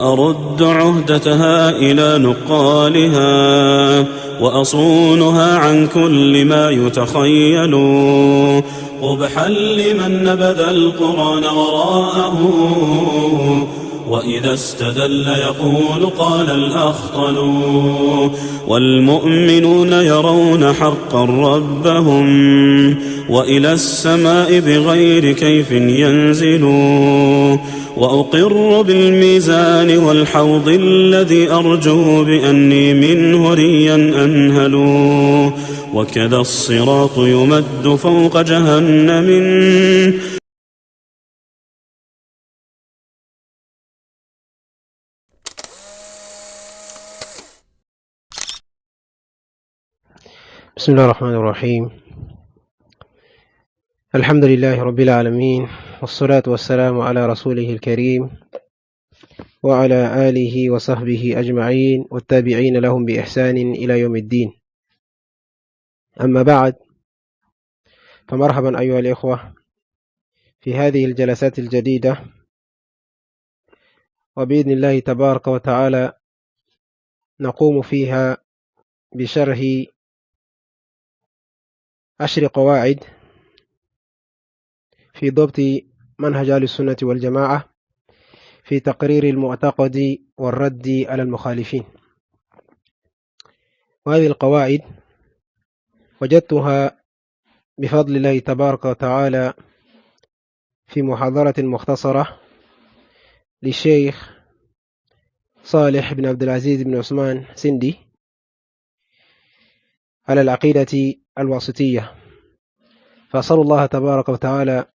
أرد عهدتها إلى نقالها وأصونها عن كل ما يتخيل قبحا لمن نبذ القرآن وراءه وإذا استدل يقول قال الأخطل والمؤمنون يرون حقا ربهم وإلى السماء بغير كيف ينزلوا وأقر بالميزان والحوض الذي أرجو بأني منه ريا أنهل وكذا الصراط يمد فوق جهنم بسم الله الرحمن الرحيم. الحمد لله رب العالمين، والصلاة والسلام على رسوله الكريم وعلى آله وصحبه أجمعين والتابعين لهم بإحسان إلى يوم الدين. أما بعد، فمرحبا أيها الإخوة في هذه الجلسات الجديدة، وبإذن الله تبارك وتعالى نقوم فيها بشرح 10 قواعد في ضبط منهج أهل السنة والجماعة في تقرير المعتقد والرد على المخالفين. وهذه القواعد وجدتها بفضل الله تبارك وتعالى في محاضرة مختصرة للشيخ صالح بن عبد العزيز بن عثمان سندي على العقيدة الواسطية، فأسأل الله تبارك وتعالى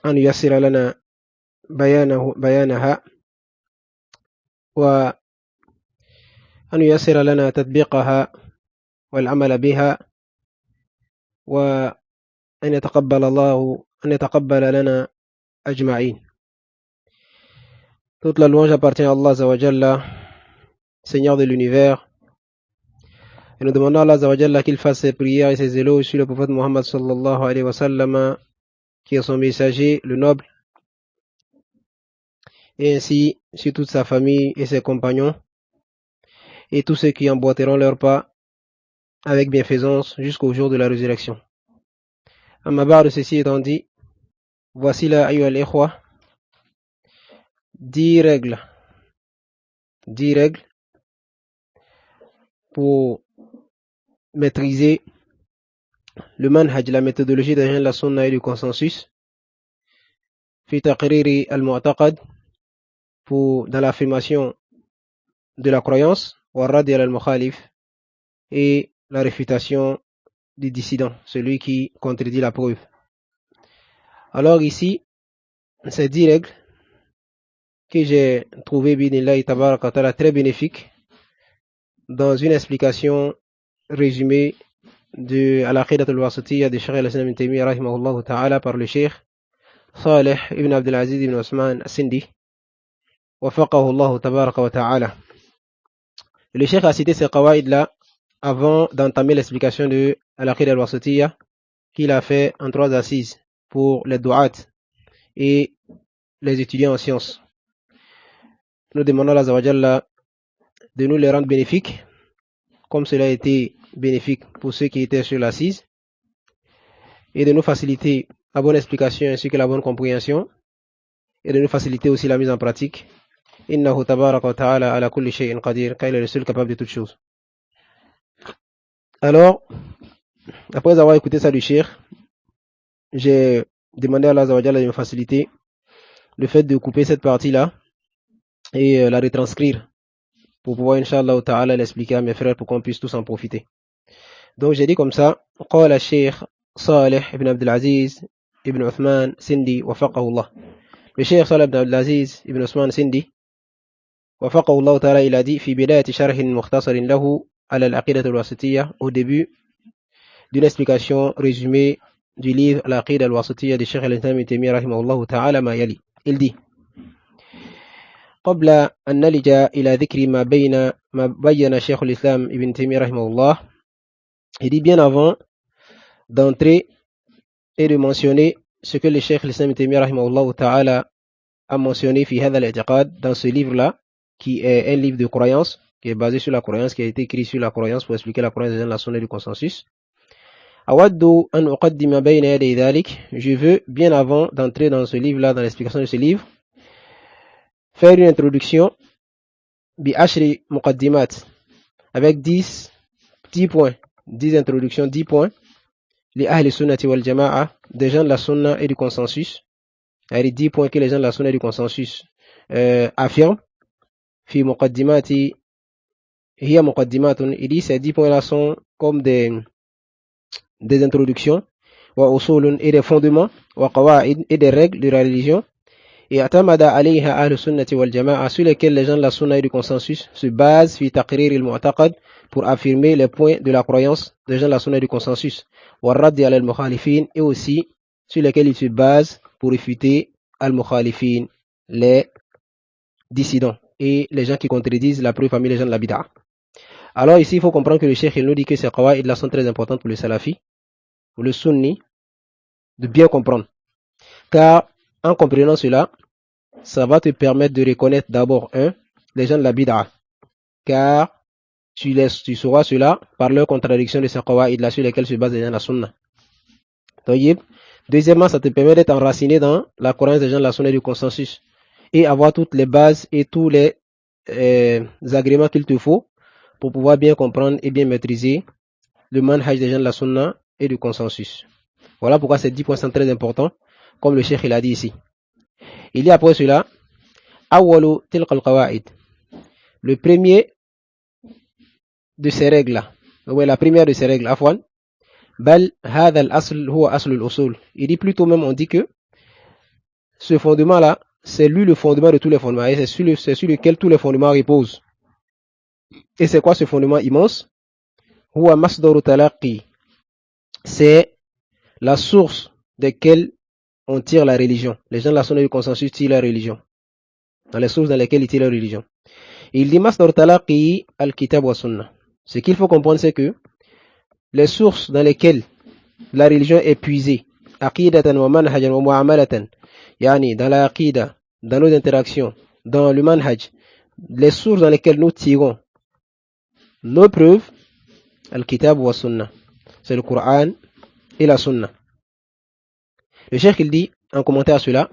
أن ييسر لنا بيانها وأن ييسر لنا تطبيقها والعمل بها، وأن يتقبل لنا أجمعين. Toute la louange appartient à Allah Azza wa Jalla, Seigneur de l'univers, et nous demandons à Allah Azza wa Jalla qu'il fasse ses prières et ses éloges sur le prophète Muhammad sallallahu alayhi wa sallam, qui est son messager, le noble, et ainsi sur toute sa famille et ses compagnons, et tous ceux qui emboîteront leurs pas avec bienfaisance jusqu'au jour de la résurrection. Amma ba'd, ceci étant dit, voici là, ayyuha al-ikhwa, 10 règles pour maîtriser le manhaj, la méthodologie derrière la sunna et du consensus, fi taqriri al-mu'taqad, dans l'affirmation de la croyance, wa radi al-mukhalif, et la réfutation du dissident, celui qui contredit la preuve. Alors ici, ces 10 règles que j'ai trouvé bidnillahi tabaraka wa ta'ala très bénéfique dans une explication résumée de al-aqidat al-wasatiyya de Cheikh al-Islam ibn Taymiyyah rahimahullah ta'ala par le Cheikh Salih ibn Abdul Aziz ibn Osman Sindi wafaqahu Allah tabaraka wa ta'ala. Le Cheikh a cité ces qawaïd là avant d'entamer l'explication de al-aqidat al-wasatiyya qu'il a fait en 3 assises pour les du'at et les étudiants en sciences. Nous demandons à Allah Azza wa Jalla de nous les rendre bénéfiques, comme cela a été bénéfique pour ceux qui étaient sur l'assise, et de nous faciliter la bonne explication ainsi que la bonne compréhension, et de nous faciliter aussi la mise en pratique. Innahu tabaraka wa ta'ala ala kulli shay'in qadir, car il est le seul capable de toutes choses. Alors, après avoir écouté ça du Cheikh, j'ai demandé à Allah Azza wa Jalla de me faciliter le fait de couper cette partie-là et la retranscrire pour pouvoir, Inch'Allah ta'ala, l'expliquer à mes frères pour qu'on puisse tous en profiter. Donc j'ai dit comme ça, قال الشيخ صالح ibn Abdul Aziz ibn Uthman Sindi وفقه الله. Le Cheikh Salih ibn Abdul Aziz ibn Uthman Sindi وفقه الله تعالى, il a dit في بداية شرح مختصر له على العقيدة الواسطية, au début d'une explication résumée du livre العقيدة الواسطية de Cheikh al-Islam ibn Taymiyyah rahimahullah ta'ala ما يلي. Il dit: قبل أن نلج إلى ذكر ما بين شيخ الإسلام ابن تيمية رحمه الله, il dit bien avant d'entrer et de mentionner ce que le Cheikh l'Islam ibn Taymiyyah rahimahullah ta'ala a mentionné في هذا الاعتقاد dans ce livre-là, qui est un livre de croyance, qui est basé sur la croyance, qui a été écrit sur la croyance pour expliquer la croyance des gens de la sunna du consensus. أود أن أقدم بين يدي ذلك, je veux, bien avant d'entrer dans ce livre-là, dans l'explication de ce livre, faire une introduction بعشر مقدمات, avec 10 points, 10 introductions, 10 points, les Ahl Sunnati wal Jama'a, des gens de la Sunna et du consensus, avec 10 points que les gens de la Sunna et du consensus affirment. Fi muqaddimati hiya muqaddimatun, il dit ces 10 points là sont comme des introductions, wa usulun, et des fondements, wa qawa'id, et des règles de la religion, et atamada alayha Ahl Sunnati wal Jama'a, sur lesquels les gens de la Sunna et du consensus se basent fi taqrir al-mu'taqad, pour affirmer les points de la croyance des gens de la Sunna et du consensus, wa raddi ala al-mukhalifin, et aussi sur lesquels ils se basent pour réfuter al-mukhalifin, les dissidents et les gens qui contredisent la preuve parmi les gens de la bid'a. Alors ici, il faut comprendre que le cheikh il nous dit que ces qawaïd là sont très importantes pour le salafi, pour le sunni, de bien comprendre. Car en comprenant cela, ça va te permettre de reconnaître d'abord, les gens de la bid'a. Car tu sauras cela par leur contradiction de ces qawaïd là sur lesquels se basent les gens de la sunna. Deuxièmement, ça te permet d'être enraciné dans la croyance des gens de la sunna et du consensus, et avoir toutes les bases et tous les agréments qu'il te faut pour pouvoir bien comprendre et bien maîtriser le manhaj des gens de la sunna et du consensus. Voilà pourquoi ces 10 points sont très importants, comme le cheikh il a dit ici. Il y a après cela, awwalu tilqa al-qawa'id. Le premier de ces règles-là, la première de ces règles, afwan, bal hadha al-asl huwa asl al-usul. Il dit plutôt même, on dit que ce fondement-là, c'est lui le fondement de tous les fondements, et c'est sur lequel tous les fondements reposent. Et c'est quoi ce fondement immense? Huwa masdaru talaqi. C'est la source desquelles on tire la religion. Les gens de la sunna du consensus tirent la religion. Dans les sources dans lesquelles ils tirent la religion. Il dit masdaru talaqi al-kitab wa sunna. Ce qu'il faut comprendre, c'est que les sources dans lesquelles la religion est puisée, aqidatan wa manhajan wa mu'amalatan, yani dans la aqida, dans nos interactions, dans le manhaj, les sources dans lesquelles nous tirons nos preuves, al-kitab wa sunna, c'est le Coran et la sunna. Le cheikh il dit en commentaire à cela,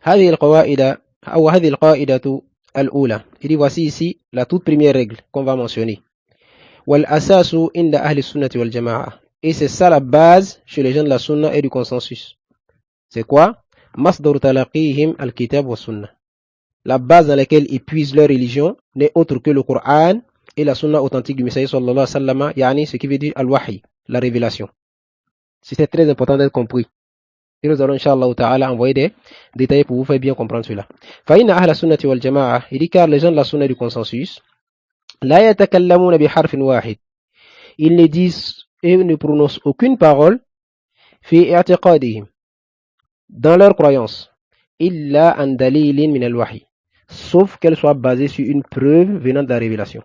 هذه القواعد أو هذه القاعدة الأولى. Il dit voici ici la toute première règle qu'on va mentionner. والأساس عند أهل السنة والجماعة. Et c'est ça la base chez les gens de la sunna et du consensus. C'est quoi? مصدر تلقيهم الكتاب والسنة. La base dans laquelle ils puisent leur religion n'est autre que le Coran et la sunna authentique du Messager sallallahu alayhi wa sallam, yani ce qui veut dire al-wahi, la révélation. C'est très important d'être compris. Et nous allons, Inch'Allah ta'ala, envoyer des détails pour vous faire bien comprendre cela. فَإِنَّ أَهْلَ السُنَّةِ وَالْجَمَاعَةِ, il dit car les gens de la sunna du consensus, لَا يَتَكَلَّمُونَ بِحَرْفٍ واحد, ils ne disent et ne prononcent aucune parole في اعتقادهم, dans leur croyance, إِلَّا عَنْ دَلِيلٍ مِنَ الْوَحِي, sauf qu'elle soit basée sur une preuve venant de la révélation,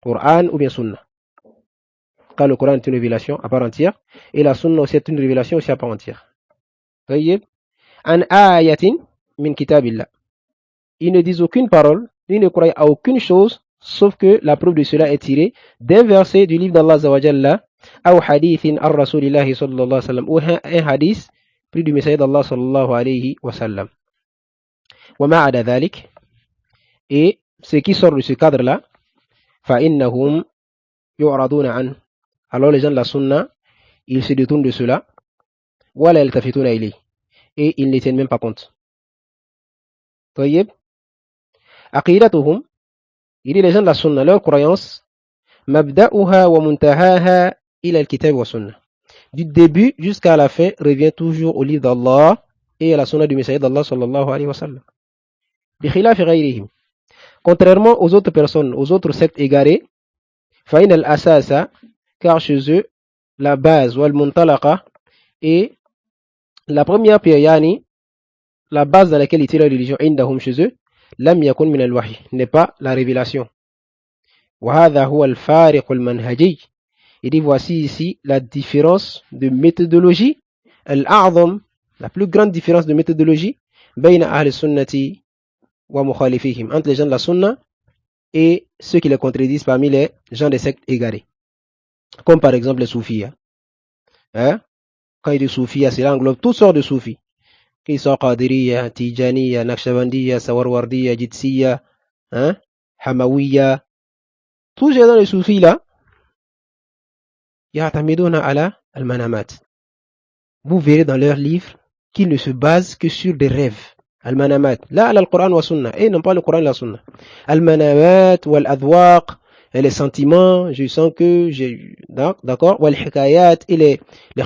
Coran ou bien Sunna. Car le Coran est une révélation à part entière, et la Sunna aussi est une révélation aussi à part entière. An ayatin min kitabillah. Ils ne disent aucune parole, ils ne croient à aucune chose, sauf que la preuve de cela est tirée d'un verset du livre d'Allah Azza wa Jalla, ou hadithin ar Rasulillahi sallallahu alayhi wa sallam, ou un hadith pris du messager d'Allah sallallahu alayhi wa sallam. Wa ma'ada dhalik, et ce qui sort de ce cadre-là, fa innahum yu'raduna an. Alors les gens de la sunna, ils se détournent de cela, wa la yaltafituna ilayhi, et ils ne tiennent même pas compte. طيب عقيدتهم, il dit les gens de la sunna, leur croyance, مبدأها ومنتهاها إلى الكتاب والسنة, du début jusqu'à la fin revient toujours au livre d'Allah et à la sunna du messager d'Allah sallallahu alayhi wa sallam. بخلاف غيرهم, contrairement aux autres personnes, aux autres sectes égarées, فإن الأساس, car chez eux la base والمنطلقة et la première pierre, yani la base dans laquelle ils tirent la religion, عندهم chez eux, لم يكن من الوحي, n'est pas la révélation. وهذا هو الفارق المنهجي. Il dit voici ici la différence de méthodologie, الأعظم, la plus grande différence de méthodologie, بين أهل السنة wa mukhalifihim, entre les gens de la sunna et ceux qui les contredisent parmi les gens des sectes égarés. Comme par exemple les soufis. Hein? Quand il dit soufis, cela englobe toutes sortes de soufis. Qu'ils soient qadiriya, tijaniya, naqshbandiya, sawarwardiya, jitsiya, hein? Hamawiya. Tous ces gens de soufis là, ya'tamiduna ala al-manamat. Vous verrez dans leurs livres qu'ils ne se basent que sur des rêves. Al-manamat. Là, al-Qur'an wa sunna. Et non pas le Qur'an et la sunna. Al-manamat wal adwaq. Et les sentiments, je sens que j'ai, d'accord, wal hikayat et les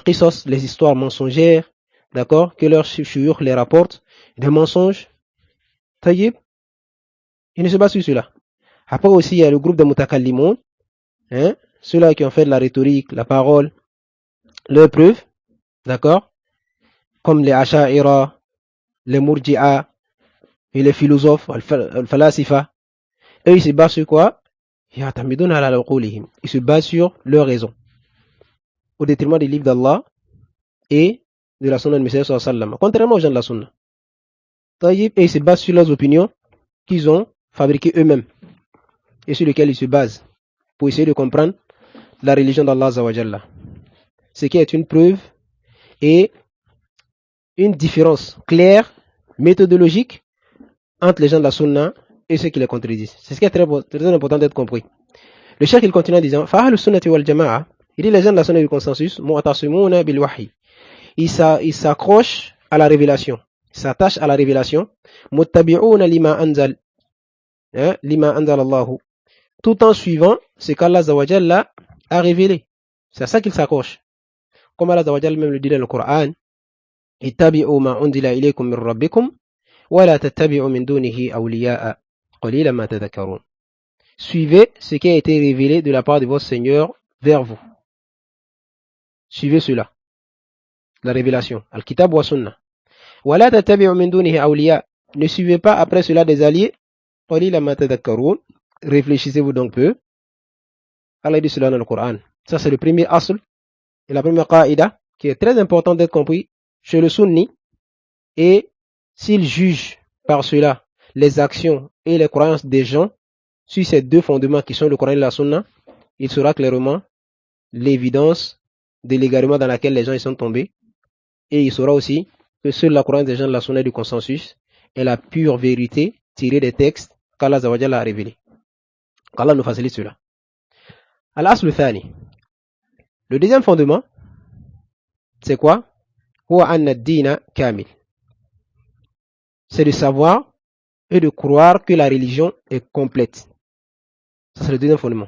qisas, les histoires mensongères, d'accord, que leurs shuyukh les rapportent, des mensonges. Taïib. Ils ne se basent sur cela. Après aussi, il y a le groupe de mutakallimun, hein, ceux-là qui ont fait de la rhétorique, la parole, leurs preuves, d'accord, comme les asha'ira, les murji'a et les philosophes, al-falasifa. Eux, ils se basent sur quoi? Ils se basent sur leurs raisons, au détriment des livres d'Allah et de la sunna de Messiah sallallahu alayhi wa sallam, contrairement aux gens de la sunna. Et ils se basent sur leurs opinions qu'ils ont fabriquées eux-mêmes et sur lesquelles ils se basent pour essayer de comprendre la religion d'Allah azza wa jalla. Ce qui est une preuve et une différence claire, méthodologique, entre les gens de la sunna et ceux qui les contredisent. C'est ce qui est très important d'être compris. Le cheikh, il continue en disant, فَأَهْلُ السُّنَّةِ وَالْجَمَاعَةِ, il dit les gens de la sunna du consensus, مُعْتَصِمُونَ بِالْوَحْيِ, ils s'accrochent à la révélation, ils s'attachent à la révélation, مُتَّبِعُونَ لِمَا أَنزَلَ, لِمَا أَنزَلَ اللَّهُ, tout en suivant ce qu'Allah azza wa jalla a révélé. C'est à ça qu'ils s'accrochent. Comme Allah azza wa jalla même le dit dans le Coran, ittabi'u ma unzila ilaykum min rabbikum wa la tattabi'u min dunihi awliya'a qalilan ma tadhakkarun. Suivez ce qui a été révélé de la part de votre Seigneur vers vous. Suivez cela, la révélation, al-kitab wa sunnah. Wa la tattabi'u min dunihi awliya, ne suivez pas après cela des alliés, qalilan ma tadhakkarun. Réfléchissez-vous donc peu. Allah dit cela dans le Coran. Ça c'est le premier asl et la première qaïda qui est très important d'être compris chez le sunni. Et s'il juge par cela les actions et les croyances des gens sur ces deux fondements qui sont le Coran et la sunna, il saura clairement l'évidence de l'égarement dans laquelle les gens ils sont tombés. Et il saura aussi que seule la croyance des gens de la sunna du consensus est la pure vérité tirée des textes qu'Allah azza wa jalla a révélés. Qu'Allah nous facilite cela. Al-asl thani. Le deuxième fondement, c'est quoi? Huwa anna ad-dina kamil. C'est de savoir et de croire que la religion est complète. Ça c'est le deuxième fondement.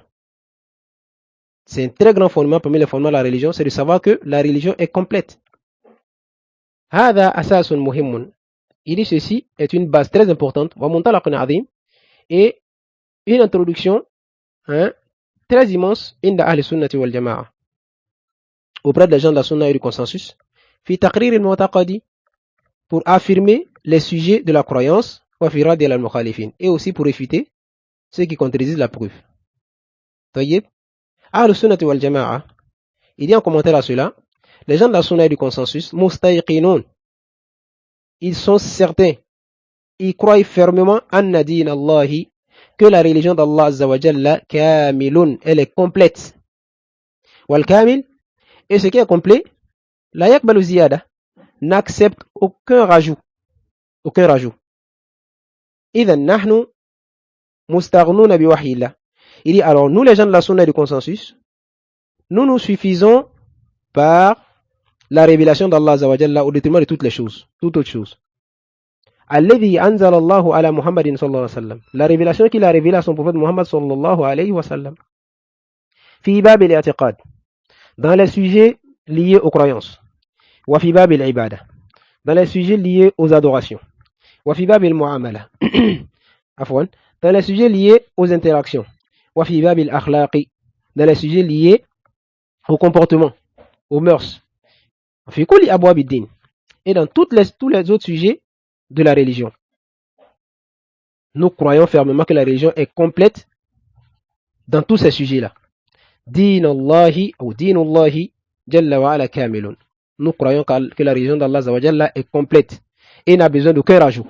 C'est un très grand fondement parmi les fondements de la religion, c'est de savoir que la religion est complète. Hada asasun muhimmun. Il dit ceci est une base très importante, wa muntalaqun azim, et une introduction très immense inda ahli sunnati wal jama'a, auprès des gens de la sunna et du consensus, fi taqrir al-mu'taqadi, pour affirmer les sujets de la croyance, wa fi radi al-mukhalifin, et aussi pour réfuter ceux qui contredisent la preuve. Tayyib, ahli sunnati wal jama'a, il dit en commentaire à cela, les gens de la sunna et du consensus, mustayqinun, ils sont certains, ils croient fermement anna din Allahi, que la religion d'Allah azza wa jalla kamilun, elle est complète. Wal kamil, et ce qui est complet, la yakbalu ziyada, n'accepte aucun rajout. Aucun rajout. Idhan nahnu mustaghnuna bi wahyillah. Il dit alors nous les gens de la sunna et du consensus, nous nous suffisons par la révélation d'Allah azza wa jalla au détriment de toutes les choses, toutes autres choses. Alladhi anzala Allahu ala Muhammadin sallallahu alayhi wa sallam. La révélation qu'il a révélée à son prophète Muhammad sallallahu alayhi wa sallam. Fi bab al-i'tiqad. Dans les sujets liés aux croyances. Wa fi bab al-ibada. Dans les sujets liés aux adorations. Wa fi bab al-mu'amala. Afwan. Dans les sujets liés aux interactions. Wa fi bab al-akhlaqi. Dans les sujets liés au comportement, aux mœurs. Fi kulli abwab ad-din. Et dans tous les autres sujets de la religion. Nous croyons fermement que la religion est complète dans tous ces sujets-là. Din Allahi ou din Allahi jalla wa ala kamilun. Nous croyons que la religion d'Allah azza wa jalla est complète et n'a besoin d'aucun rajout.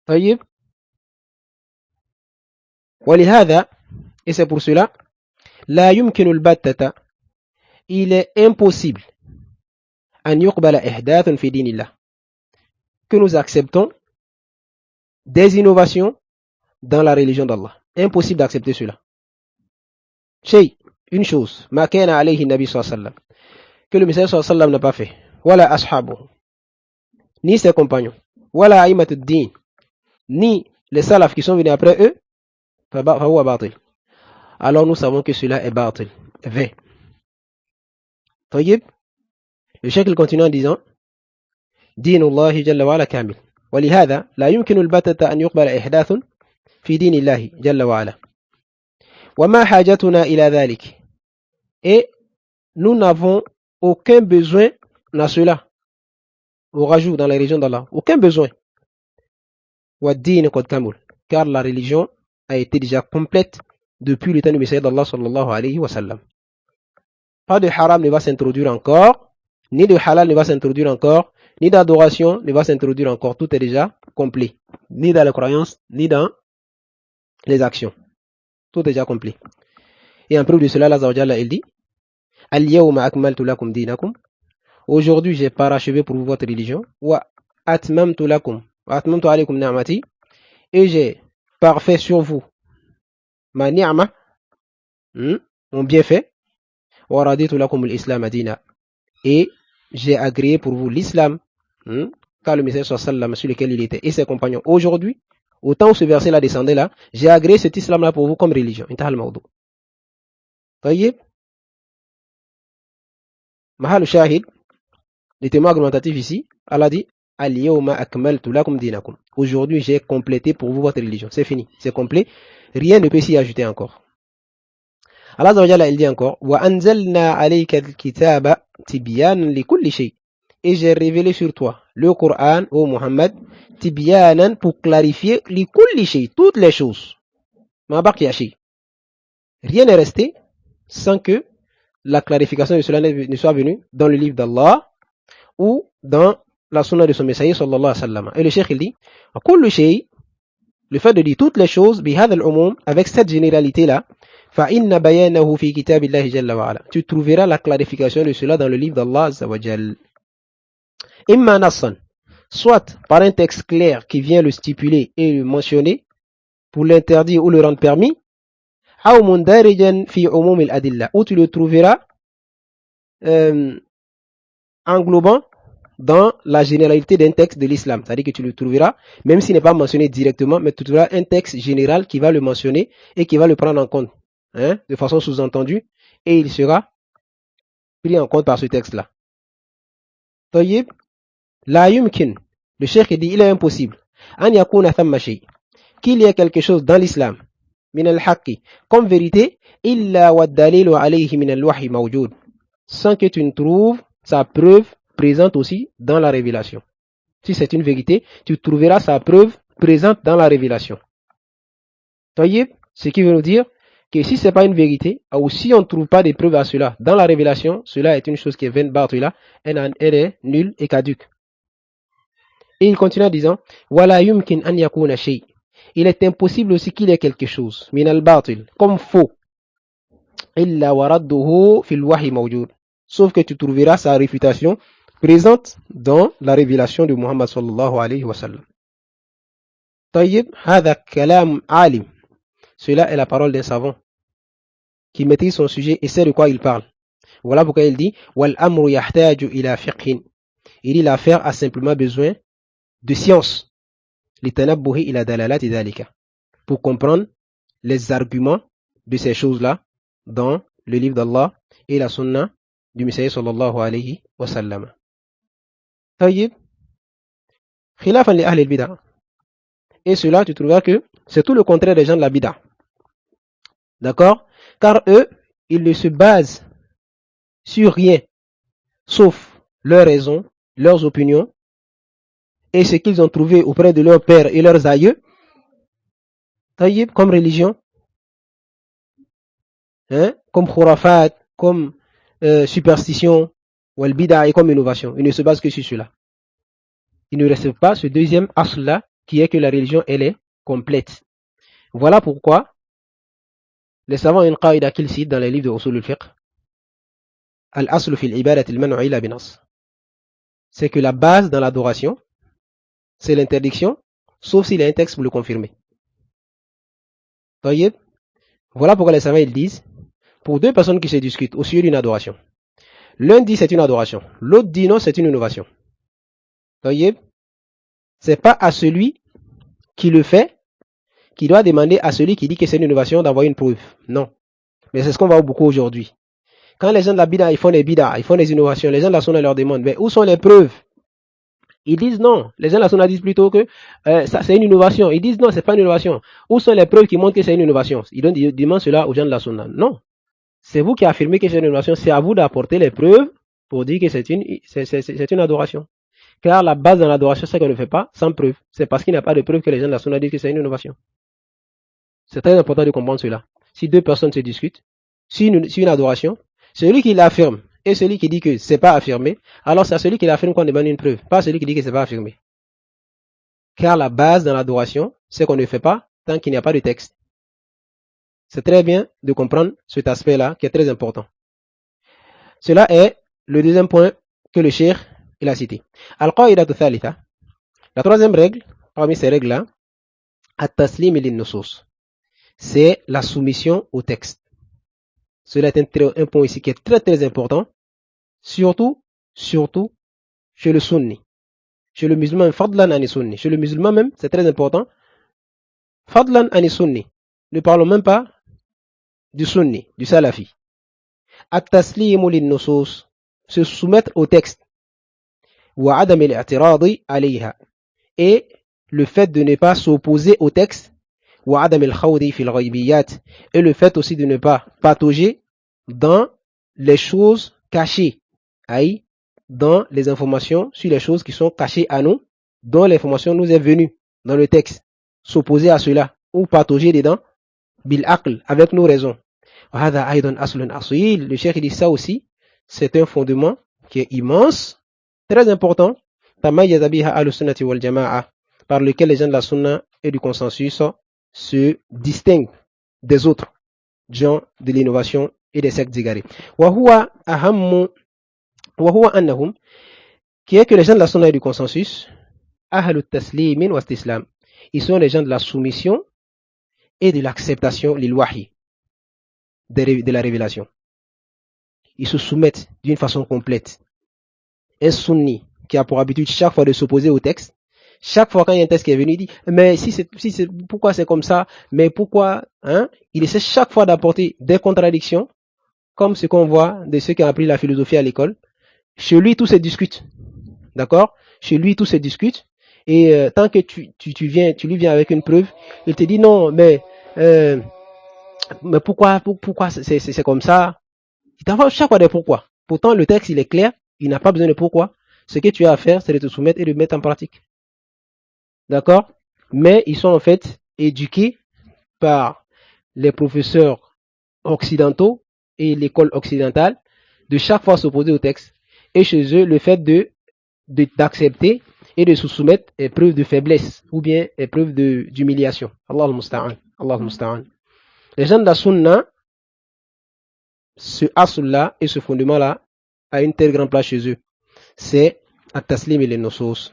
Taïb, ولهذا, et c'est pour cela, لا يمكن البتة, il est impossible أن يقبل إحداث في دين الله, que nous acceptons des innovations dans la religion d'Allah. Impossible d'accepter cela. Shay, une chose, ma kana alayhi nabi sallallahu alayhi wa sallam, que le messager sallallahu alayhi wa sallam n'a pas fait, wala ashabu, ni ses compagnons, wala aïmatud din, ni les salafs qui sont venus après eux, fahuwa batil. Alors nous savons que cela est batil, vain. Tayyib, le cheikh il continue en disant, دين الله جل وعلا كامل ولهذا لا يمكن البتة أن يقبل إحداث في دين الله جل وعلا وما حاجتنا إلى ذلك, et nous n'avons aucun besoin à cela, au rajout dans la religion d'Allah, aucun besoin. وَالدِّينُ قَدْ كَمُلْ, car la religion a été déjà complète depuis le temps du Messie d'Allah sallallahu alayhi wa sallam. Pas de haram ne va s'introduire encore, ni de halal ne va s'introduire encore, ni d'adoration ne va s'introduire encore. Tout est déjà complet, ni dans les croyances, ni dans les actions. Tout est déjà complet. Et en preuve de cela, Allah Azza wa Jalla, il dit, Al-yawma akmaltu lakum dinakum, aujourd'hui j'ai parachevé pour vous votre religion, wa atmamtu lakum, wa atmamtu alaykum ni'mati, et j'ai parfait sur vous ma ni'ma, mon bienfait, wa raditu lakum al-islam dina, et j'ai agréé pour vous l'islam, car le message sallam sur lequel il était et ses compagnons aujourd'hui, autant où ce verset là descendait là, j'ai agréé cet islam là pour vous comme religion. Intahal mawdu. Tayyib. Mahal shahid, le témoin argumentatif ici, Allah dit, Al-yawma akmaltu lakum dinakum. Aujourd'hui j'ai complété pour vous votre religion. C'est fini, c'est complet. Rien ne peut s'y ajouter encore. Allah Azza wa Jalla il dit encore, Wa anzalna alayka al-kitaba tibyanan li kulli shay. Et j'ai révélé sur toi le Coran, ô Muhammad, tibyanan, pour clarifier li kulli shay, toutes les choses. Ma baqiya shay. Rien n'est resté sans que la clarification de cela ne soit venue dans le livre d'Allah ou dans la sunna de son messager sallallahu alayhi wa sallam. Et le cheikh il dit, kulli shay, le fait de dire toutes les choses, bihad al-umum, avec cette généralité là, فَإِنَّ بَيَانَهُ فِي كِتَابِ اللَّهِ جَلَّ وَعَلَى. Tu trouveras la clarification de cela dans le livre d'Allah Azza wa Jal. Imma nassan, soit par un texte clair qui vient le stipuler et le mentionner pour l'interdire ou le rendre permis, أو مندرجا في عموم الأدلة, où tu le trouveras englobant dans la généralité d'un texte de l'islam. C'est-à-dire que tu le trouveras, même s'il n'est pas mentionné directement, mais tu trouveras un texte général qui va le mentionner et qui va le prendre en compte, de façon sous-entendue, et il sera pris en compte par ce texte-là. Tayyib, la yumkin, le cheikh dit, il est impossible, an yakuna thamma shay, qu'il y ait quelque chose dans l'islam, min al-haqqi, comme vérité, illa wa dalilu alayhi min al-wahi mawjoud, sans que tu ne trouves sa preuve présente aussi dans la révélation. Si c'est une vérité, tu trouveras sa preuve présente dans la révélation. Tayyib, ce qui veut nous dire que si ce n'est pas une vérité, ou si on ne trouve pas des preuves à cela dans la révélation, cela est une chose qui est vaine, batila, elle est nulle et caduque. Et il continue en disant, wala yumkin an yakuna shay. Il est impossible aussi qu'il y ait quelque chose, min al-batil, comme faux, illa wa radduhu fil wahi mawjoud, sauf que tu trouveras sa réfutation présente dans la révélation de Muhammad sallallahu alayhi wa sallam. Tayyib, hadha kalam alim. Cela est la parole d'un savant qui maîtrise son sujet et sait de quoi il parle. Voilà pourquoi il dit, wal amru yahtaju ila fiqhin. Il dit, l'affaire a simplement besoin de science. Litanabbuhi ila dalalati dhalika. Pour comprendre les arguments de ces choses-là dans le livre d'Allah et la sunna du Messie sallallahu alayhi wa sallam. Tayyib, khilafan li ahli al-bid'ah. Et cela, tu trouveras que c'est tout le contraire des gens de la bid'ah. D'accord? Car eux, ils ne se basent sur rien, sauf leurs raisons, leurs opinions, et ce qu'ils ont trouvé auprès de leurs pères et leurs aïeux, tayyib, comme religion, comme khurafat, comme superstition, ou al-bid'ah, et comme innovation. Ils ne se basent que sur cela. Ils ne respectent pas ce deuxième asl-là, qui est que la religion, elle est complète. Voilà pourquoi Les savants ont une qaïda qu'ils citent dans les livres de Usul al-Fiqh. Al-aslu fil ibadat al-man'u illa binas. C'est que la base dans l'adoration, c'est l'interdiction, sauf s'il y a un texte pour le confirmer. Voyez? Voilà pourquoi les savants ils disent, pour deux personnes qui se discutent au sujet d'une adoration, l'un dit c'est une adoration, l'autre dit non c'est une innovation. Voyez? C'est pas à celui qui le fait qui doit demander à celui qui dit que c'est une innovation d'envoyer une preuve. Non. Mais c'est ce qu'on voit beaucoup aujourd'hui. Quand les gens de la bida, ils font des innovations, les gens de la sunna leur demandent, mais où sont les preuves? Ils disent non. Les gens de la sunna disent plutôt que ça c'est une innovation. Ils disent non, c'est pas une innovation. Où sont les preuves qui montrent que c'est une innovation? Ils demandent cela aux gens de la sunna. Non. C'est vous qui affirmez que c'est une innovation. C'est à vous d'apporter les preuves pour dire que c'est une adoration. Car la base dans l'adoration, c'est qu'on ne fait pas sans preuve. C'est parce qu'il n'y a pas de preuve que les gens de la sunna disent que c'est une innovation. C'est très important de comprendre cela. Si deux personnes se discutent, si une adoration, celui qui l'affirme et celui qui dit que c'est pas affirmé, alors c'est à celui qui l'affirme qu'on demande une preuve, pas à celui qui dit que c'est pas affirmé. Car la base dans l'adoration, c'est qu'on ne fait pas tant qu'il n'y a pas de texte. C'est très bien de comprendre cet aspect-là qui est très important. Cela est le deuxième point que le cheikh il a cité. Al-Qa'idatu Thalitha. La troisième règle, parmi ces règles-là, At-Taslim lin-Nusus. C'est la soumission au texte. Cela est un point ici qui est très très important, surtout chez le sunni. Chez le musulman, fadlan ani sunni. Chez le musulman même, c'est très important. Fadlan ani sunni. Ne parlons même pas du sunni, du salafi. At-taslimu lin-nusus. Se soumettre au texte. Wa adam al-i'tiradi alayha. Et le fait de ne pas s'opposer au texte. Et le fait aussi de ne pas patauger dans les choses cachées, dans les informations sur les choses qui sont cachées à nous, dont l'information nous est venue dans le texte, s'opposer à cela ou patauger dedans, bil aql, avec nos raisons. Le cheikh dit ça aussi, c'est un fondement qui est immense, très important, par lequel les gens de la sunna et du consensus se distinguent des autres gens de l'innovation et des sectes égarés. Qui est que les gens de la sunna et du consensus, ils sont les gens de la soumission et de l'acceptation, lil wahi, de la révélation. Ils se soumettent d'une façon complète. Un sunni qui a pour habitude chaque fois de s'opposer au texte, chaque fois quand il y a un texte qui est venu, il dit, mais pourquoi c'est comme ça, mais pourquoi, il essaie chaque fois d'apporter des contradictions, comme ce qu'on voit de ceux qui ont appris la philosophie à l'école. Chez lui, tout se discute. D'accord? Chez lui, tout se discute. Et tant que tu lui viens avec une preuve, il te dit non, mais pourquoi c'est comme ça? Il t'envoie chaque fois des pourquoi. Pourtant, le texte, il est clair, il n'a pas besoin de pourquoi. Ce que tu as à faire, c'est de te soumettre et de mettre en pratique. D'accord? Mais ils sont en fait éduqués par les professeurs occidentaux et l'école occidentale de chaque fois s'opposer au texte. Et chez eux, le fait d'accepter et de se soumettre est preuve de faiblesse ou bien est preuve d'humiliation. Allah al-Musta'an. Allah al-Musta'an. Les gens de la sunna, ce asl-là et ce fondement-là a une telle grande place chez eux. C'est at-taslim et les nusus.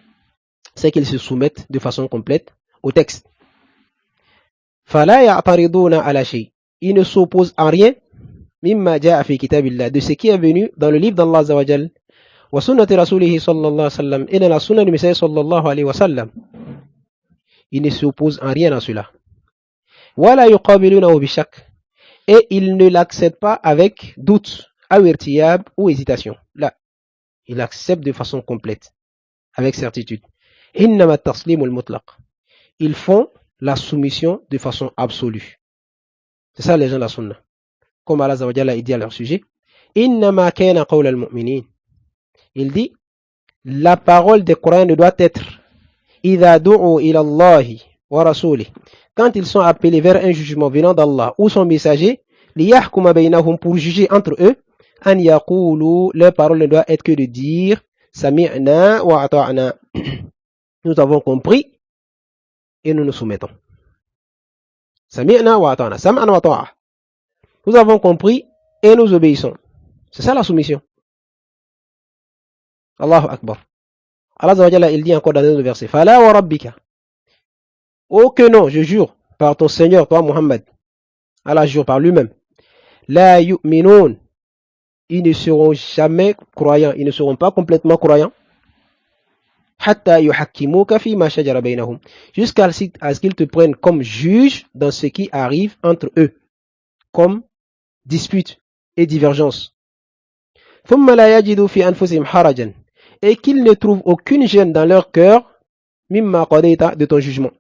C'est qu'ils se soumettent de façon complète au texte. فَلَا يَعْتَرِضُونَ عَلَى شَيْءٍ. Ils ne s'opposent en rien مِمَّا جَاءَ فِي كِتَابِ اللَّهِ, de ce qui est venu dans le livre d'Allah Azza wa Jal, wa sunnati rasulihi sallallahu alayhi wa sallam, et dans la sunna du Messager sallallahu alayhi wa sallam. Ils ne s'opposent en rien à cela. وَلَا يُقَابِلُونَهُ بِشَكٍّ, et ils ne l'acceptent pas avec doute, أو irtiyab, ou hésitation. Là, ils l'acceptent de façon complète, avec certitude. إنما التسليم المطلق. Ils font la soumission de façon absolue. C'est ça les gens de la sunna. Comme Allah Azza wa Jalla dit à leur sujet, إنما كان قول المؤمنين. Il dit, la parole des Coran ne doit être إذا دعوا إلى الله ورسوله. Quand ils sont appelés vers un jugement venant d'Allah ou son messager, ليحكم بينهم, pour juger entre eux, أن يقولوا, leur parole ne doit être que de dire سمعنا وأطعنا. Nous avons compris et nous nous soumettons. Sami'na wa ata'na. Sam'an wa ta'a. Nous avons compris et nous obéissons. C'est ça la soumission. Allahu Akbar. Allah Azza wa Jalla, il dit encore dans un verset, Fala wa rabbika. Oh que non, je jure par ton Seigneur, toi Muhammad. Allah jure par lui-même. La yu'minun. Ils ne seront jamais croyants, ils ne seront pas complètement croyants. Hatta yuhakkimuka fi ma shajara bainahum. Jusqu'à ce qu'ils te prennent comme juge dans ce qui arrive entre eux, comme dispute et divergence. Thumma la yajidu fi anfusihim harajan. Et qu'ils ne trouvent aucune gêne dans leur cœur, mimma qadayta, de ton jugement.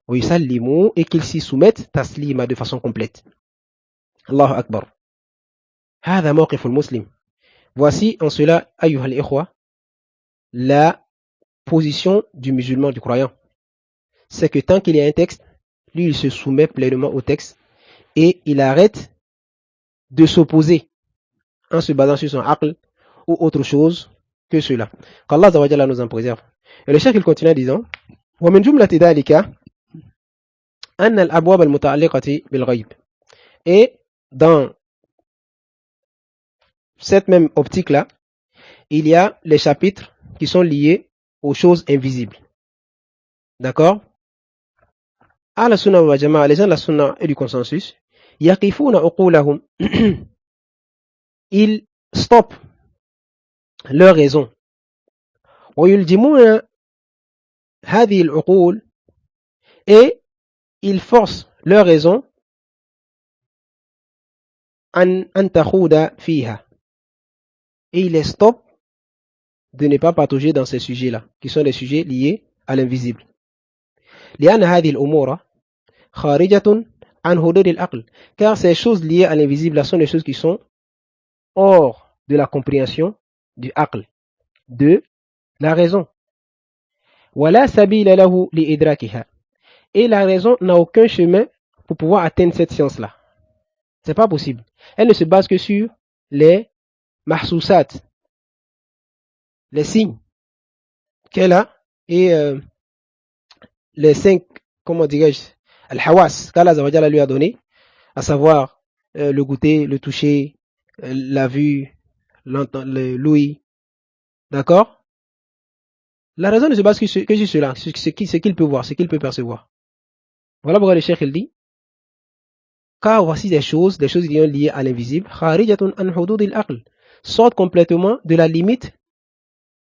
Wa yusallimu, et qu'ils s'y soumettent taslima, de façon complète. Allahu Akbar. هذا موقف المسلم. Voici en cela, أيها الإخوة, la position du musulman, du croyant. C'est que tant qu'il y a un texte, lui il se soumet pleinement au texte et il arrête de s'opposer en se basant sur son aql ou autre chose que cela. Qu'Allah Azza wa Jalla nous en préserve. Et le cheikh il continue en disant ومن جملة ذلك أن الأبواب المتعلقة بالغيب. Et dans cette même optique-là, il y a les chapitres qui sont liés aux choses invisibles. D'accord? À la sunna wa jama'a, les gens de la sunna et du consensus, yaqifuna uqulahum, ils stoppent leur raison. Wa yuljimuna hadhihi al-uqul, et ils forcent leur raison an takhuda fiha, et ils les stoppent de ne pas patauger dans ces sujets-là, qui sont des sujets liés à l'invisible. لأن هذه الأمور خارجة عن حدود العقل, car ces choses liées à l'invisible sont des choses qui sont hors de la compréhension du aql, de la raison. ولا سبيل له لإدراكها, et la raison n'a aucun chemin pour pouvoir atteindre cette science-là. C'est pas possible. Elle ne se base que sur les mahsousat, les signes qu'elle a, et les 5, comment dirais-je, al-hawas qu'Allah Azza wa Jalla lui a donné, à savoir le goûter, le toucher, la vue, l'ouïe. D'accord? La raison ne se base que sur cela, ce qu'il peut voir, ce qu'il peut percevoir. Voilà pourquoi le cheikh il dit, car voici des choses liées à l'invisible, kharijatun an hudud al-aql, sortent complètement de la limite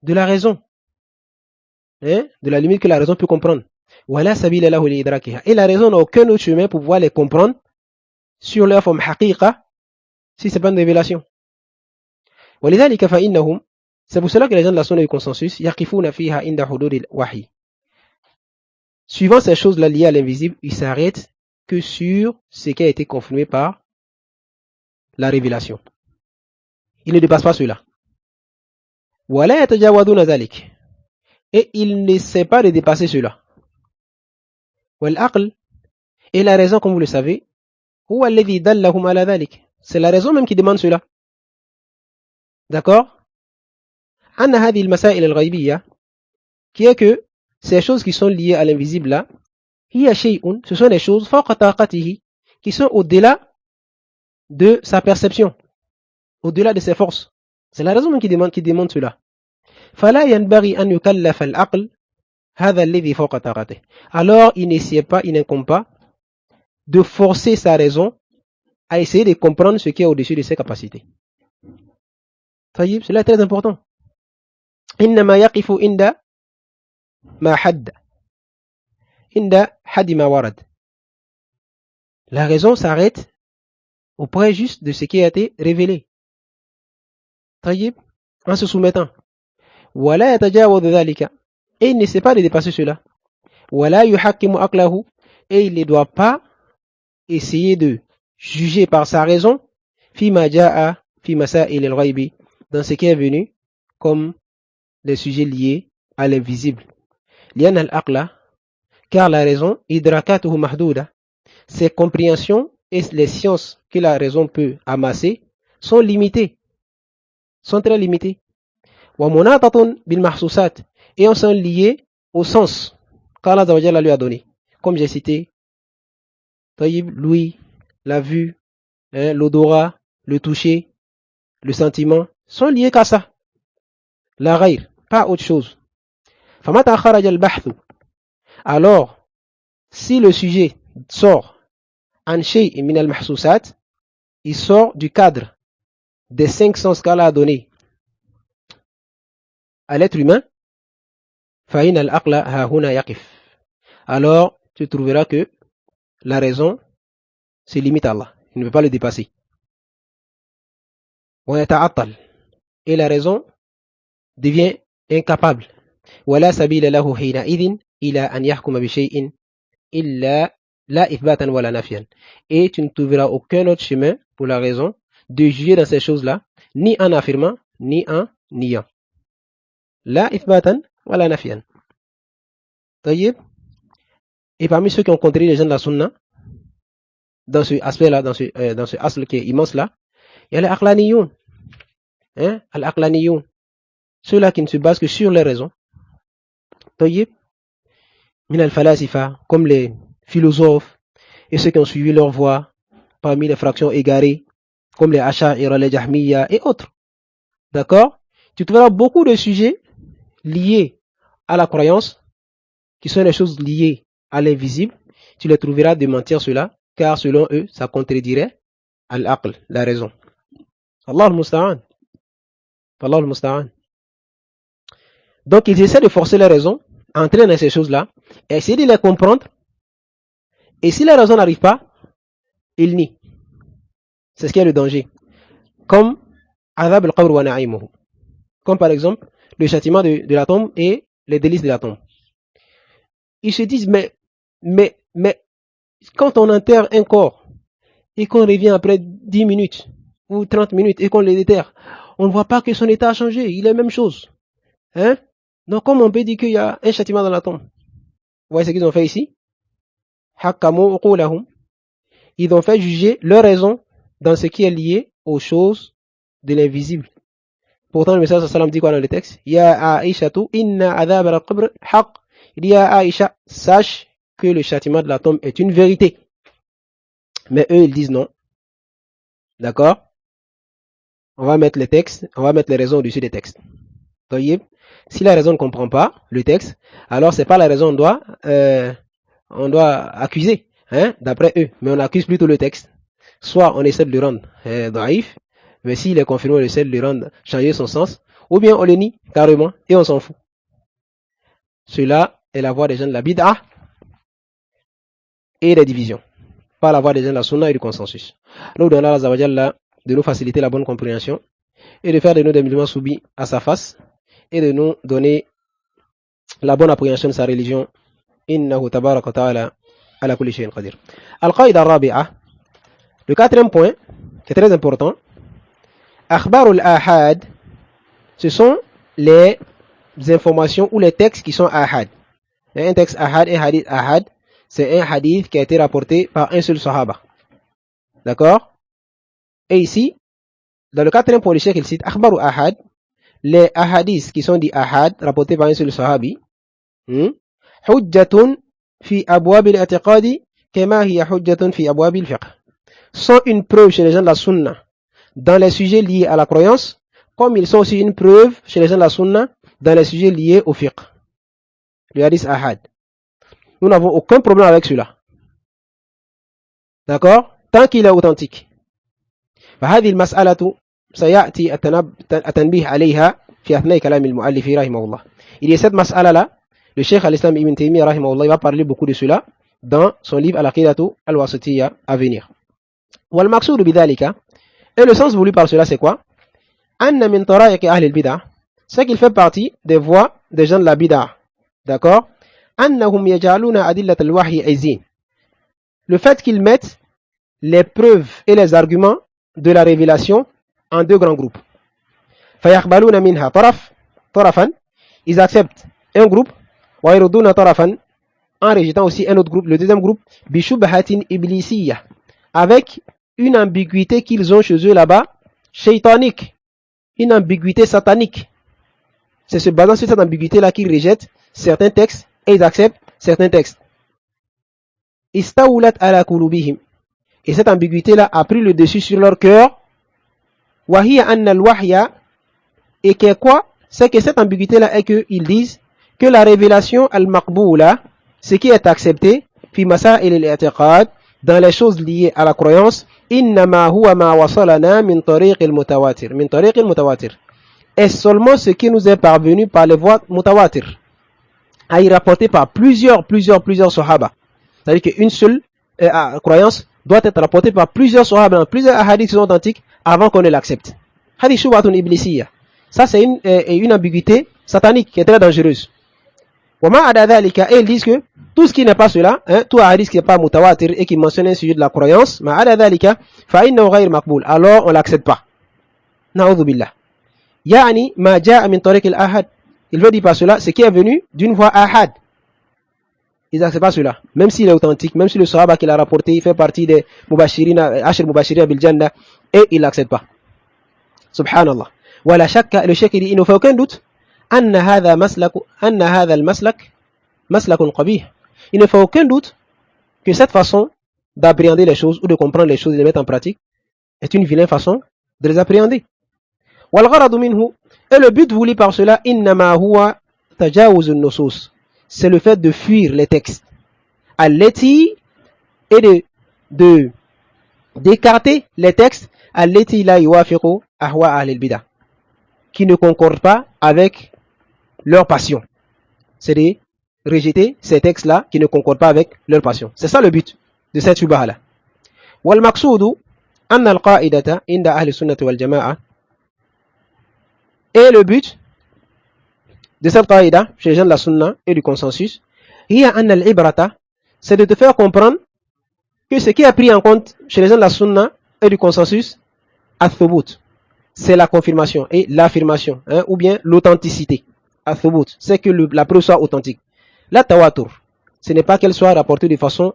de la raison, hein? De la limite que la raison peut comprendre. Wala sabila lahu li idrakiha, et la raison n'a aucun autre chemin pour pouvoir les comprendre sur leur forme haqiqa, si c'est pas une révélation. Walidhalika fa innahum, c'est pour cela que les gens de la sunna du consensus yaqifuna fiha inda hudud al-wahy. Suivant ces choses-là liées à l'invisible, ils s'arrêtent que sur ce qui a été confirmé par la révélation. Ils ne dépassent pas cela. Wala yatajawaduna dhalik, et il ne sait pas de dépasser cela. Wal aql, et la raison, comme vous le savez, huwa alladhi dallahum ala dhalik, c'est la raison même qui demande cela. D'accord? Anna hadhihi al-masail al-ghaybiyya, qui est que ces choses qui sont liées à l'invisible là, hiya shay'un, ce sont des choses fawqa taqatihi, qui sont au-delà de sa perception, au-delà de ses forces. C'est la raison même qui demande cela. Fala yanbaghi an yukallaf al-aql hadha alladhi fawqa taqatihi. Alors il n'incombe pas de forcer sa raison à essayer de comprendre ce qui est au-dessus de ses capacités. Cela est très important. Innama yaqifu inda ma hadda, inda haddi ma warad. La raison s'arrête auprès juste de ce qui a été révélé. En se soumettant. Wala yatajawadu dhalika, et il ne sait pas de dépasser cela. Wala yuhakkimu aqlahu, et il ne doit pas essayer de juger par sa raison fima jaa fi masail al-ghaybi, dans ce qui est venu comme des sujets liés à l'invisible. Liana al-aqla, car la raison, idrakatuhu mahdouda, ses compréhensions et les sciences que la raison peut amasser sont limitées, sont très limitées. Wa munatatun bil mahsusat, et on sont liés au sens qu'Allah Azza wa Jalla lui a donné. Comme j'ai cité, l'ouïe, la vue, l'odorat, le toucher, le sentiment, sont liés qu'à ça. La ghayr, pas autre chose. فَمَتَى خَرَجَ الْبَحْثُ. Alors, si le sujet sort عن شيء من المحسوسات, il sort du cadre des 5 sens qu'Allah a donné à l'être humain, فَإِنَّ الْأَقْلَ هَا هُنَا يَقِفْ. Alors, tu trouveras que la raison se limite à Allah. Il ne peut pas le dépasser. وَيَتَعَطَّلْ. Et la raison devient incapable. وَلَا سَبِيلَ لَهُ حِينَئِذٍ إِلَى أَنْ يَحْكُمَ بِشَيْءٍ إِلَّا لَا إِثْبَاتًا وَلَا نَفْيًا. Et tu ne trouveras aucun autre chemin pour la raison de juger dans ces choses-là, ni en affirmant, ni en niant. La إثباتا ولا نفيا. طيب. Et parmi ceux qui ont contredit les gens de la sunna, dans ce aspect-là, dans ce asl qui est immense là, il y a les aqlaniyoun. Al-aqlaniyoun. Ceux-là qui ne se basent que sur les raisons. طيب. Min al-falasifa, comme les philosophes et ceux qui ont suivi leur voie parmi les fractions égarées, comme les Asha'ira, les Jahmiya et autres. D'accord? Tu trouveras beaucoup de sujets liés à la croyance, qui sont les choses liées à l'invisible. Tu les trouveras démentir cela, car selon eux, ça contredirait al-aql, la raison. Allah al-Musta'an. Allah al-Musta'an. Donc ils essaient de forcer les raisons, entrer dans ces choses-là, et essayer de les comprendre. Et si la raison n'arrive pas, ils nient. C'est ce qui est le danger. Comme Adhab al-Qabr wa na'imuhu. Comme par exemple, le châtiment de la tombe et les délices de la tombe. Ils se disent, mais, quand on enterre un corps, et qu'on revient après 10 minutes, ou 30 minutes, et qu'on le déterre, on ne voit pas que son état a changé, il est la même chose. Hein? Donc, comment on peut dire qu'il y a un châtiment dans la tombe? Vous voyez ce qu'ils ont fait ici? Ils ont fait juger leur raison dans ce qui est lié aux choses de l'invisible. Pourtant, le message sallam dit quoi dans le texte? Ya Aishatu inna adhab al-qabr haq. Il dit à Aïcha, sache que le châtiment de la tombe est une vérité. Mais eux, ils disent non. D'accord? On va mettre les textes, on va mettre les raisons au-dessus des textes. Donc, si la raison ne comprend pas le texte, alors c'est pas la raison on doit accuser, hein, d'après eux. Mais on accuse plutôt le texte. Soit on essaie de le rendre daïf, mais s'il est confirmé, on essaie de le rendre, changer son sens, ou bien on le nie carrément et on s'en fout. Cela est la voie des gens de la bid'ah et des divisions. Pas la voie des gens de la sunna et du consensus. Nous demandons à Allah Azawajal de nous faciliter la bonne compréhension et de faire de nous des musulmans soumis à sa face et de nous donner la bonne appréhension de sa religion. Innahu tabaraka ta'ala ala kulli shay'in qadir. Al-Qaïda al-Rabi'a. Le quatrième point, qui est très important, Akhbarul Ahad, ce sont les informations ou les textes qui sont Ahad. Un texte Ahad, un hadith Ahad, c'est un hadith qui a été rapporté par un seul Sahaba. D'accord? Et ici, dans le quatrième point, le cheikh il cite Akhbarul Ahad, les ahadiths qui sont des Ahad, rapportés par un seul Sahabi, Hujjatun fi abwab al-i'tiqadi kama hiya hujjatun fi abwab al-fiqh, sont une preuve chez les gens de la sunna dans les sujets liés à la croyance, comme ils sont aussi une preuve chez les gens de la sunna dans les sujets liés au fiqh. Le hadith ahad. Nous n'avons aucun problème avec cela. D'accord? Tant qu'il est authentique. فهذه المسألة سيأتي التنبيه عليها في أثناء كلام المؤلف رحمه الله. Il y a cette mas'ala-là, le Cheikh al-Islam Ibn Taymiyyah rahimahullah, il va parler beaucoup de cela dans son livre Al-Aqidatu al-Wasitiyya à venir. والمقصود بذلك, et le sens voulu par cela c'est quoi? أن من طرائق أهل البدع, c'est qu'il fait partie des voies des gens de la bid'a. D'accord? أنهم يجعلون أدلة الوحي عزين, le fait qu'ils mettent les preuves et les arguments de la révélation en deux grands groupes. فيقبلون منها طرفا, ils acceptent un groupe, ويردون طرفا, en rejetant aussi un autre groupe, le deuxième groupe, بشبهة إبليسية, avec une ambiguïté qu'ils ont chez eux là-bas, shaytanique, une ambiguïté satanique. C'est se basant sur cette ambiguïté-là qu'ils rejettent certains textes et ils acceptent certains textes. Istawlat ala kulubihim, Et cette ambiguïté-là a pris le dessus sur leur cœur. وَهِيَ أَنَّ الْوَحْيَ Et que quoi? C'est que cette ambiguïté-là est qu'ils disent que la révélation al-maqboula, ce qui est accepté, fi masail al-i'tiqad, dans les choses liées à la croyance, innama huwa ma wasalana min tariq al-mutawatir. Min tariq al-mutawatir. Est seulement ce qui nous est parvenu par les voies mutawatir. À y rapporter par plusieurs sahaba. C'est-à-dire qu'une seule croyance doit être rapportée par plusieurs sahaba, plusieurs hadiths authentiques avant qu'on ne l'accepte. Hadith shubatun iblisiyya. Ça, c'est une ambiguïté satanique qui est très dangereuse. Et ils disent que tout ce qui n'est pas cela, tout hadith qui n'est pas mutawatir et qui mentionne un sujet de la croyance, alors on ne l'accepte pas. Na'udhu billah. Yani ma ja'a min tariq al-ahad. Il veut dire par cela, ce qui est venu d'une voie ahad. Ils n'acceptent pas cela. Même s'il est authentique, même si le sahaba qui l'a rapporté, il fait partie des Ashir Mubashirina bil Jannah, et il l'accepte pas. Subhanallah. ولا شك le cheikh dit il ne fait aucun doute أن هذا المسلك مسلك قبيح. Il ne fait aucun doute que cette façon d'appréhender les choses ou de comprendre les choses et de les mettre en pratique est une vilaine façon de les appréhender. والغرض منه et le but voulu par cela إنما هو تجاوز النصوص. C'est le fait de fuir les textes التي et d'écarter les textes التي لا يوافق أهواء أهل البدع, qui ne concordent pas avec leur passion. C'est de rejeter ces textes-là qui ne concordent pas avec leur passion. C'est ça le but de cette shubha-là. وَالْمَقْصُودُ أَنَّ الْقَائِدَةَ عِنْدَ أَهْلِ السُنَّةِ وَالْجَمَاعَةِ. Et le but de cette qaïda chez les gens de la sunna et du consensus, هِيَ أَنَّ الْعِبْرَةَ, c'est de te faire comprendre que ce qui est pris en compte chez les gens de la sunna et du consensus, الثبوت, c'est la confirmation et l'affirmation, ou bien l'authenticité. Athubut, c'est que la preuve soit authentique. La tawatur, ce n'est pas qu'elle soit rapportée de façon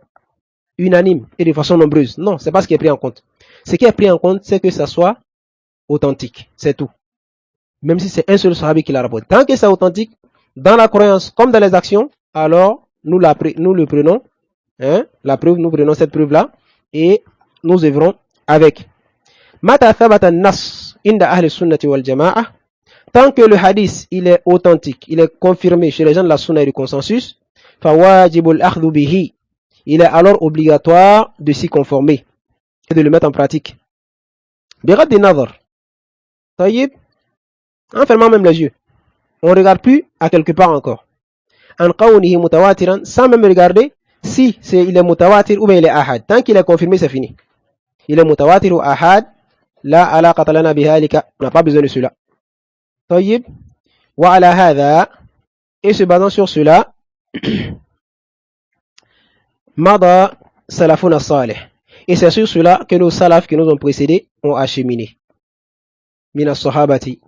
unanime et de façon nombreuse. Non, c'est pas ce qui est pris en compte. Ce qui est pris en compte, c'est que ça soit authentique. C'est tout. Même si c'est un seul sahabi qui la rapporte. Tant que c'est authentique, dans la croyance comme dans les actions, alors nous le prenons, la preuve, nous prenons cette preuve-là et nous œuvrons avec. Mata thabata an-nas inda ahli sunnati wal jama'a. Tant que le hadith il est authentique, il est confirmé chez les gens de la sunna et du consensus, fawajibul akhdhu bihi. Il est alors obligatoire de s'y conformer et de le mettre en pratique. Bighaddi nadhar. Tayyib, en fermant même les yeux. On ne regarde plus à quelque part encore. An qawnihi mutawatiran, sans même regarder si il est mutawatir ou bien il est ahad. Tant qu'il est confirmé, c'est fini. Il est mutawatir ou ahad, la alaqata lana bihalika, on n'a pas besoin de cela. Tayyib, wa ala hadha, et se basant sur cela, mada salafuna salih. Et c'est sur cela que nos salafs qui nous ont précédés ont acheminé. Mina sahabati,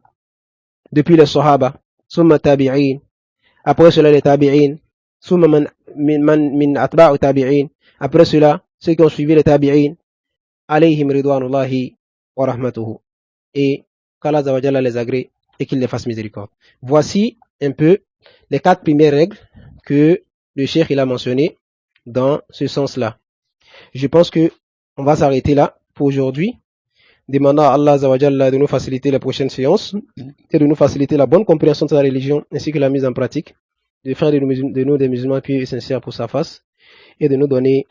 depuis les sahaba, summa tabi'in, après cela les tabi'in, summa min atba'u tabi'in, après cela ceux qui ont suivi les tabi'in, alayhim ridwanullahi wa rahmatuhu. Et qu'Allah Azza wa Jalla les agrée et qu'il les fasse miséricorde. Voici un peu les 4 premières règles que le cheikh il a mentionnées dans ce sens-là. Je pense que on va s'arrêter là pour aujourd'hui, demandant à Allah Azza wa Jalla de nous faciliter les prochaines séances et de nous faciliter la bonne compréhension de la religion ainsi que la mise en pratique, de faire de nous des musulmans pieux et sincères pour sa face et de nous donner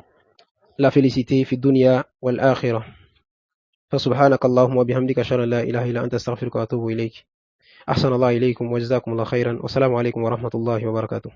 la félicité fi dunya wal akhirah. فسبحانك اللهم وبحمدك أشهد أن لا إله إلا أنت أستغفرك وأتوب إليك. أحسن الله إليكم وجزاكم الله خيرا والسلام عليكم ورحمة الله وبركاته.